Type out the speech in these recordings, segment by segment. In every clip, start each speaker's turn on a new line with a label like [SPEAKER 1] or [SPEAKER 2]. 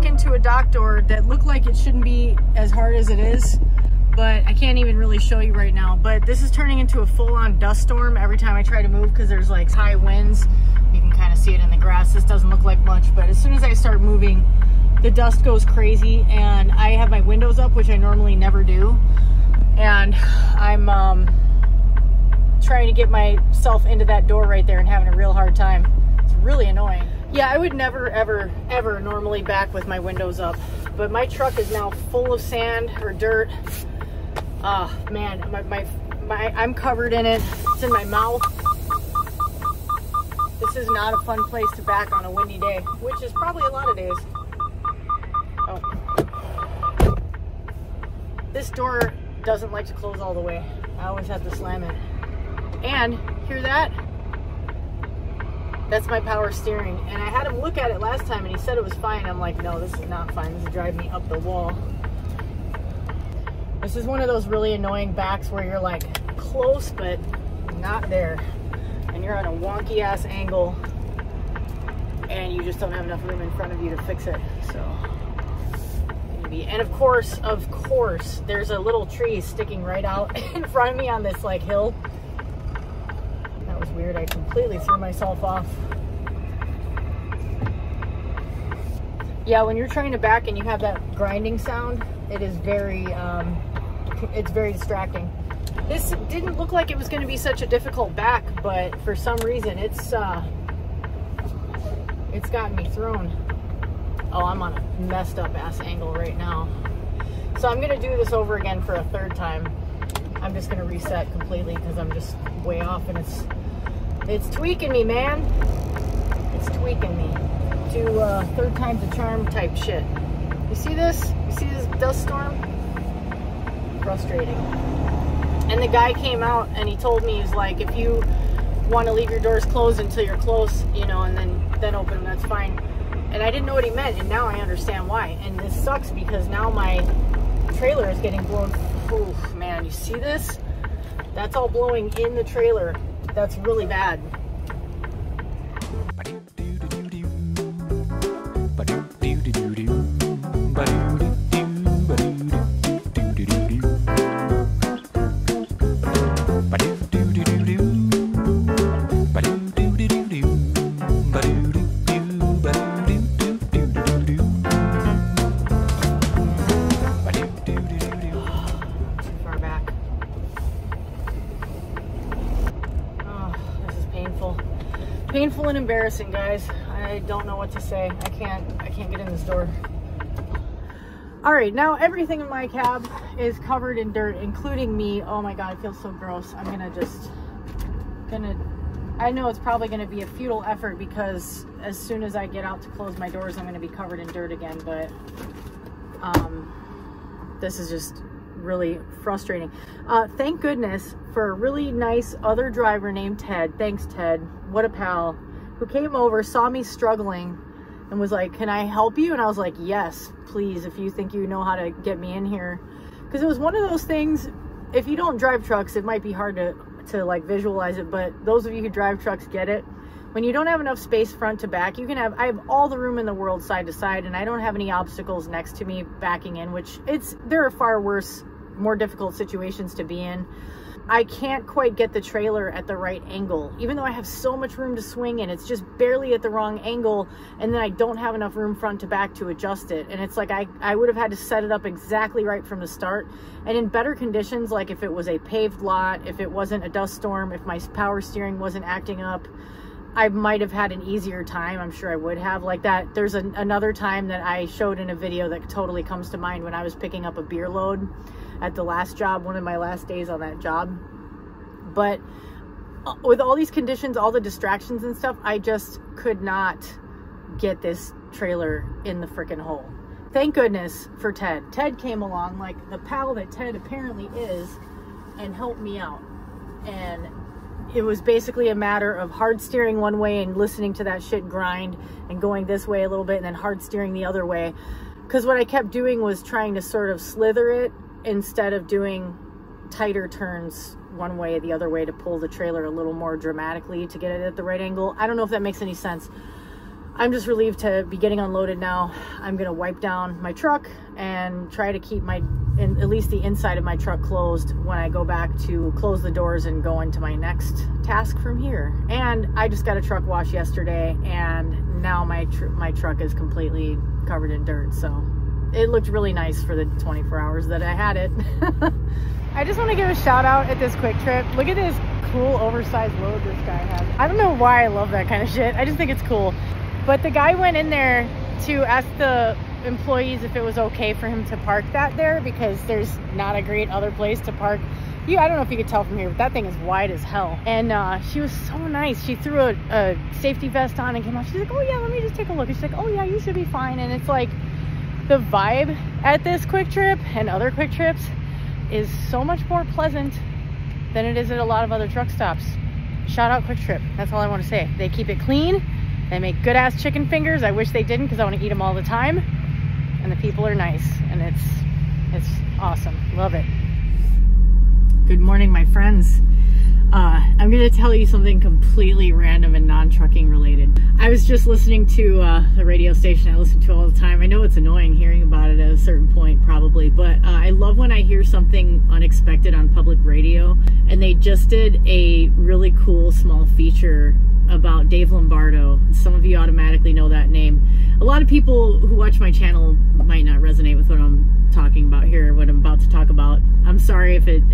[SPEAKER 1] into a dock door that looked like it shouldn't be as hard as it is, but I can't even really show you right now. But this is turning into a full-on dust storm every time I try to move because there's like high winds. You can kind of see it in the grass. This doesn't look like much, but as soon as I start moving, the dust goes crazy, and I have my windows up, which I normally never do. And I'm trying to get myself into that door right there and having a real hard time. It's really annoying. Yeah, I would never, ever, ever normally back with my windows up, but my truck is now full of sand or dirt. Man, I'm covered in it. It's in my mouth. This is not a fun place to back on a windy day, which is probably a lot of days. Oh. This door doesn't like to close all the way. I always have to slam it. And, hear that? That's my power steering. And I had him look at it last time and he said it was fine. I'm like, no, this is not fine. This is driving me up the wall. This is one of those really annoying backs where you're like close, but not there. And you're on a wonky ass angle and you just don't have enough room in front of you to fix it. So, and of course, there's a little tree sticking right out in front of me on this like hill. That was weird. I completely threw myself off. Yeah, when you're trying to back and you have that grinding sound, it is very, it's very distracting. This didn't look like it was going to be such a difficult back, but for some reason it's gotten me thrown. Oh, I'm on a messed up ass angle right now. So I'm going to do this over again for a third time. I'm just going to reset completely because I'm just way off and it's tweaking me, man. It's tweaking me to third time's a charm type shit. You see this? You see this dust storm? Frustrating. And the guy came out and he told me, he's like, if you want to leave your doors closed until you're close, you know, and then open them, that's fine. And I didn't know what he meant, and now I understand why. And this sucks because now my trailer is getting blown. Oof, man, you see this? That's all blowing in the trailer. That's really bad. Painful and embarrassing, guys. I don't know what to say. I can't get in this door. All right, now everything in my cab is covered in dirt, including me. Oh my God, it feels so gross. I'm I know it's probably gonna be a futile effort because as soon as I get out to close my doors, I'm gonna be covered in dirt again, but this is just really frustrating. Thank goodness for a really nice other driver named Ted. Thanks, Ted. What a pal. Who came over, saw me struggling, and was like, can I help you? And I was like, yes, please, if you think you know how to get me in here. Because it was one of those things, if you don't drive trucks, it might be hard to like visualize it, but those of you who drive trucks get it. When you don't have enough space front to back, I have all the room in the world side to side, and I don't have any obstacles next to me backing in, which there are far worse, more difficult situations to be in. I can't quite get the trailer at the right angle, even though I have so much room to swing in. It's just barely at the wrong angle, and then I don't have enough room front to back to adjust it. And it's like I would have had to set it up exactly right from the start. And in better conditions, like if it was a paved lot, if it wasn't a dust storm, if my power steering wasn't acting up, I might have had an easier time. I'm sure I would have. Like that, there's another time that I showed in a video that totally comes to mind when I was picking up a beer load at the last job, one of my last days on that job. But with all these conditions, all the distractions and stuff, I just could not get this trailer in the freaking hole. Thank goodness for Ted. Ted came along, like the pal that Ted apparently is, and helped me out. And it was basically a matter of hard steering one way and listening to that shit grind and going this way a little bit and then hard steering the other way. Because what I kept doing was trying to sort of slither it instead of doing tighter turns one way or the other way to pull the trailer a little more dramatically to get it at the right angle. I don't know if that makes any sense. I'm just relieved to be getting unloaded now. I'm gonna wipe down my truck and try to keep at least the inside of my truck closed when I go back to close the doors and go into my next task from here. And I just got a truck wash yesterday, and now my truck is completely covered in dirt. So it looked really nice for the 24 hours that I had it. I just want to give a shout out at this Quick Trip. Look at this cool oversized load this guy has. I don't know why I love that kind of shit. I just think it's cool. But the guy went in there to ask the employees if it was okay for him to park that there, because there's not a great other place to park. I don't know if you could tell from here, but that thing is wide as hell. And she was so nice. She threw a safety vest on and came out. She's like, oh yeah, let me just take a look. And she's like, oh yeah, you should be fine. And it's like, the vibe at this Quick Trip and other Quick Trips is so much more pleasant than it is at a lot of other truck stops. Shout out Quick Trip. That's all I want to say. They keep it clean. They make good ass chicken fingers. I wish they didn't, because I want to eat them all the time. And the people are nice, and it's awesome. Love it. Good morning, my friends. I'm going to tell you something completely random and non-trucking related. I was just listening to the radio station I listen to all the time. I know it's annoying hearing about it at a certain point, probably, but I love when I hear something unexpected on public radio. And they just did a really cool small feature about Dave Lombardo. Some of you automatically know that name. A lot of people who watch my channel might not resonate with what I'm talking about here, what I'm about to talk about. I'm sorry if it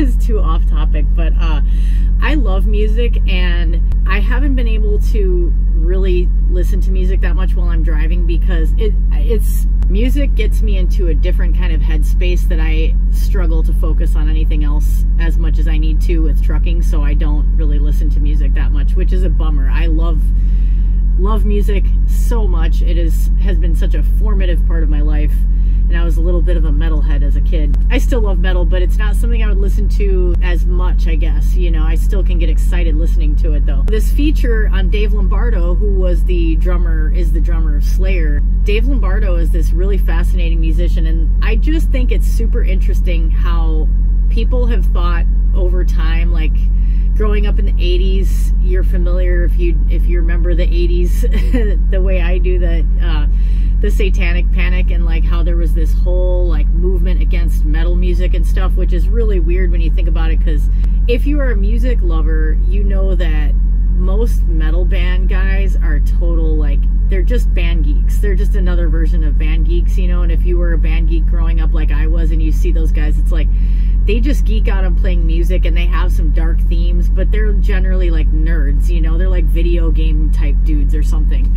[SPEAKER 1] is too off topic, but I love music, and I haven't been able to really listen to music that much while I'm driving, because music gets me into a different kind of headspace that I struggle to focus on anything else as much as I need to with trucking, so I don't really listen to music that much, which is a bummer. I love music so much. It has been such a formative part of my life, and I was a little bit of a metalhead as a kid. I still love metal, but it's not something I would listen to as much, I guess. You know, I still can get excited listening to it though. This feature on Dave Lombardo, who was the drummer of Slayer. Dave Lombardo is this really fascinating musician, and I just think it's super interesting how people have thought over time, like growing up in the 80s, you're familiar if you remember the 80s the way I do, the Satanic Panic, and like how there was this whole like movement against metal music and stuff, which is really weird when you think about it, because if you are a music lover, you know that most metal band guys are total, like, they're just band geeks. They're just another version of band geeks, you know. And if you were a band geek growing up like I was, and you see those guys, it's like they just geek out on playing music, and they have some dark themes, but they're generally like nerds, you know. They're like video game type dudes or something.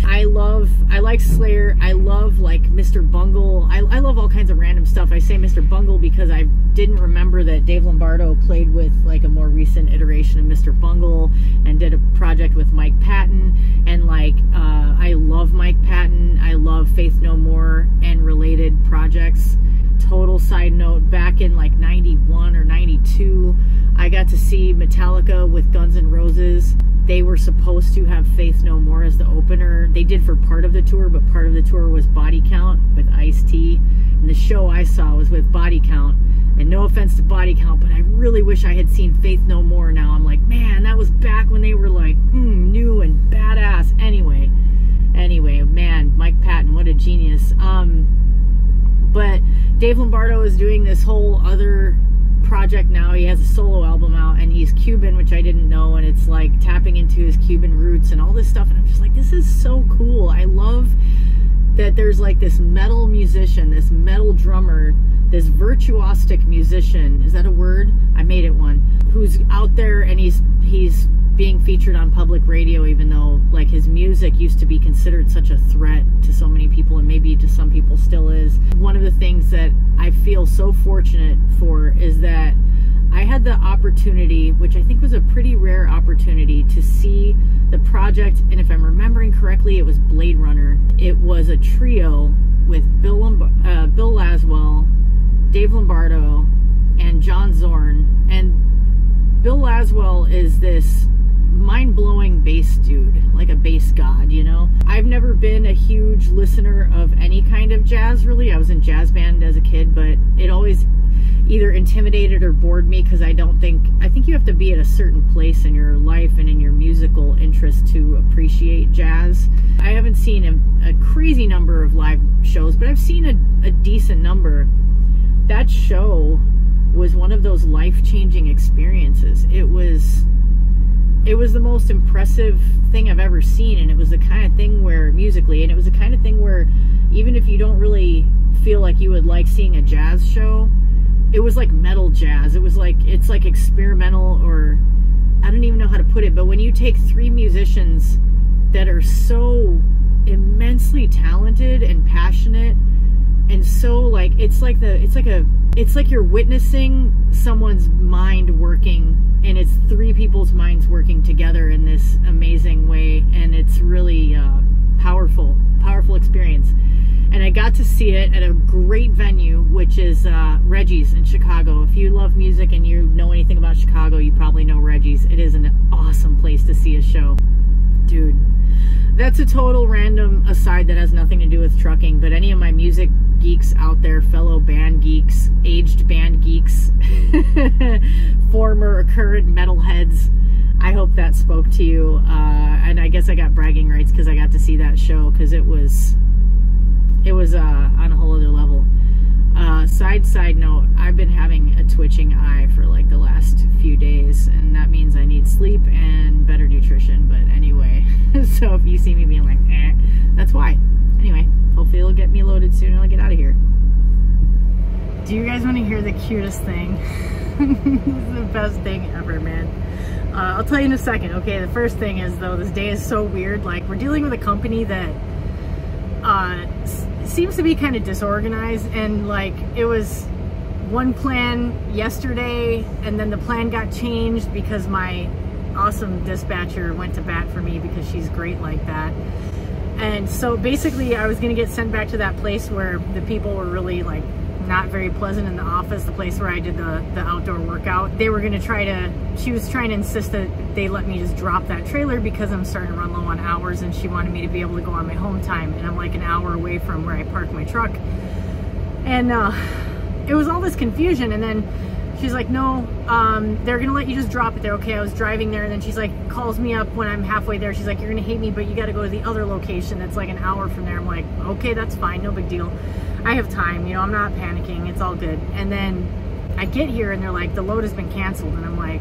[SPEAKER 1] I like Slayer. I love like Mr. Bungle. I love all kinds of random stuff. I say Mr. Bungle because I didn't remember that Dave Lombardo played with like a more recent iteration of Mr. Bungle and did a project with Mike Patton. And like I love Mike Patton. I love Faith No More and related projects. Total side note, back in like 91 or 92, I got to see Metallica with Guns N' Roses. They were supposed to have Faith No More as the opener. They did for part of the tour, but part of the tour was Body Count with Ice-T. And the show I saw was with Body Count. And no offense to Body Count, but I really wish I had seen Faith No More. Now I'm like, man, that was back when they were like new and badass. Anyway, man, Mike Patton, what a genius. But Dave Lombardo is doing this whole other project now. He has a solo album out, and he's Cuban, which I didn't know, and it's like tapping into his Cuban roots and all this stuff, and I'm just like, this is so cool. I love that there's like this metal musician, this metal drummer, this virtuosic musician, is that a word? I made it one, who's out there, and he's being featured on public radio, even though like his music used to be considered such a threat to so many people, and maybe to some people still is. One of the things that I feel so fortunate for is that I had the opportunity, which I think was a pretty rare opportunity, to see the project, and if I'm remembering correctly, it was Blade Runner. It was a trio with Bill Laswell, Dave Lombardo, and John Zorn. And Bill Laswell is this mind-blowing bass dude, like a bass god, you know. I've never been a huge listener of any kind of jazz, really. I was in jazz band as a kid, but it always, either intimidated or bored me, because I think you have to be at a certain place in your life and in your musical interest to appreciate jazz. I haven't seen a crazy number of live shows, but I've seen a decent number. That show was one of those life-changing experiences. It was the most impressive thing I've ever seen, and it was the kind of thing where, musically, and it was the kind of thing where even if you don't really feel like you would like seeing a jazz show, it was like metal jazz. It's like experimental, or I don't even know how to put it, but when you take three musicians that are so immensely talented and passionate, and so like it's like you're witnessing someone's mind working, and it's three people's minds working together in this amazing way, and it's really powerful experience. And I got to see it at a great venue, which is Reggie's in Chicago. If you love music and you know anything about Chicago, you probably know Reggie's. It is an awesome place to see a show. Dude, that's a total random aside that has nothing to do with trucking, but any of my music geeks out there, fellow band geeks, aged band geeks, former or current metalheads, I hope that spoke to you. And I guess I got bragging rights because I got to see that show, because it was on a whole other level. Side note, I've been having a twitching eye for like the last few days, and that means I need sleep and better nutrition. But anyway, so if you see me being like, that's why. Anyway, hopefully it'll get me loaded soon and I'll get out of here. Do you guys want to hear the cutest thing? This is the best thing ever, man. I'll tell you in a second. Okay, the first thing is, though, this day is so weird. Like, we're dealing with a company that seems to be kind of disorganized, and like it was one plan yesterday and then the plan got changed because my awesome dispatcher went to bat for me, because she's great like that. And so basically I was gonna get sent back to that place where the people were really like not very pleasant in the office, the place where I did the outdoor workout. They were gonna she was trying to insist that they let me just drop that trailer because I'm starting to run low on hours, and she wanted me to be able to go on my home time, and I'm like an hour away from where I park my truck. And it was all this confusion, and then she's like, no, they're gonna let you just drop it there. Okay, I was driving there, and then she's like, calls me up when I'm halfway there. She's like, you're gonna hate me, but you gotta go to the other location that's like an hour from there. I'm like, okay, that's fine, no big deal. I have time, you know, I'm not panicking, it's all good. And then I get here and they're like, the load has been canceled, and I'm like,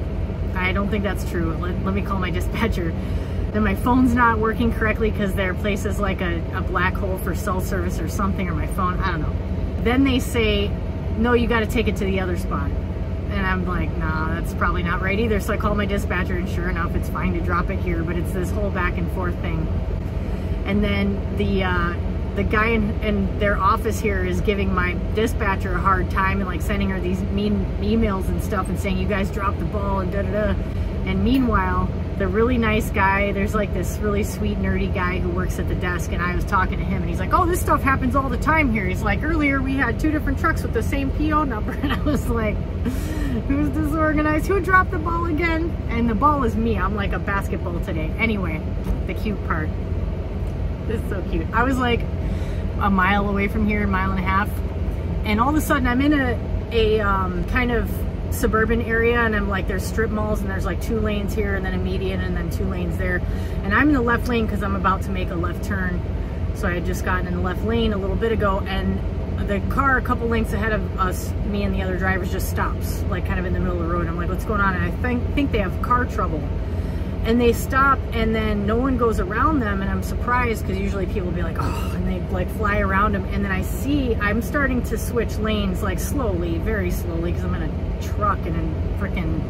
[SPEAKER 1] I don't think that's true. Let me call my dispatcher. Then my phone's not working correctly because their place is like a black hole for cell service or something, or my phone, I don't know. Then they say, no, you got to take it to the other spot. And I'm like, nah, that's probably not right either. So I call my dispatcher, and sure enough, it's fine to drop it here, but it's this whole back and forth thing. And then the guy in their office here is giving my dispatcher a hard time, and like sending her these mean emails and stuff, and saying, you guys dropped the ball and da-da-da. And meanwhile, the really nice guy, there's like this really sweet nerdy guy who works at the desk, and I was talking to him, and he's like, oh, this stuff happens all the time here. He's like, earlier we had 2 different trucks with the same PO number. And I was like, who's disorganized? Who dropped the ball again? And the ball is me. I'm like a basketball today. Anyway, the cute part. This is so cute. I was like a mile away from here, a mile and a half, and all of a sudden I'm in a kind of suburban area, and I'm like, there's strip malls, and there's like 2 lanes here, and then a median, and then 2 lanes there, and I'm in the left lane because I'm about to make a left turn. So I had just gotten in the left lane a little bit ago, and the car a couple lengths ahead of us, me and the other drivers, just stops like kind of in the middle of the road. I'm like, what's going on? And I think they have car trouble. And they stop, and then no one goes around them, and I'm surprised because usually people will be like, oh, and they like fly around them. And then I see I'm starting to switch lanes, like slowly, very slowly, because I'm in a truck in a freaking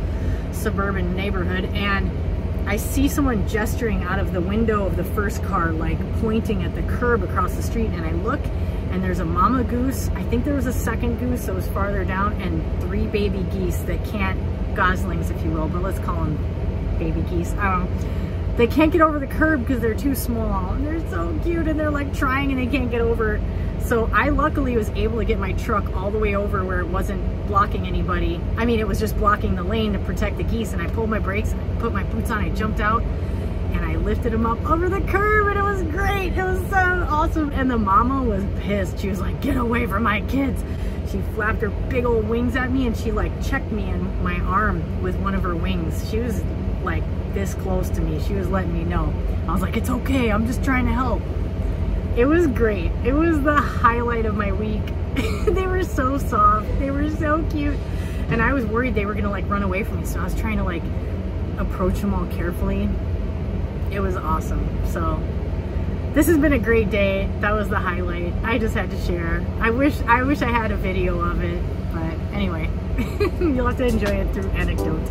[SPEAKER 1] suburban neighborhood, and I see someone gesturing out of the window of the first car, like pointing at the curb across the street, and I look, and there's a mama goose. I think there was a second goose that was farther down, and 3 baby geese that can't, goslings if you will, but let's call them baby geese. They can't get over the curb because they're too small, and they're so cute, and they're like trying and they can't get over. So I luckily was able to get my truck all the way over where it wasn't blocking anybody. I mean, it was just blocking the lane to protect the geese, and I pulled my brakes, I put my boots on, I jumped out, and I lifted them up over the curb, and it was great. It was so awesome. And the mama was pissed. She was like, get away from my kids. she flapped her big old wings at me, and she like checked me in my arm with one of her wings. She was like this close to me. She was letting me know. I was like, it's okay, I'm just trying to help. It was great. It was the highlight of my week. They were so soft. They were so cute. And I was worried they were gonna like run away from me, so I was trying to like approach them all carefully. It was awesome. So this has been a great day. That was the highlight. I just had to share. I wish I had a video of it, but anyway, you'll have to enjoy it through anecdotes.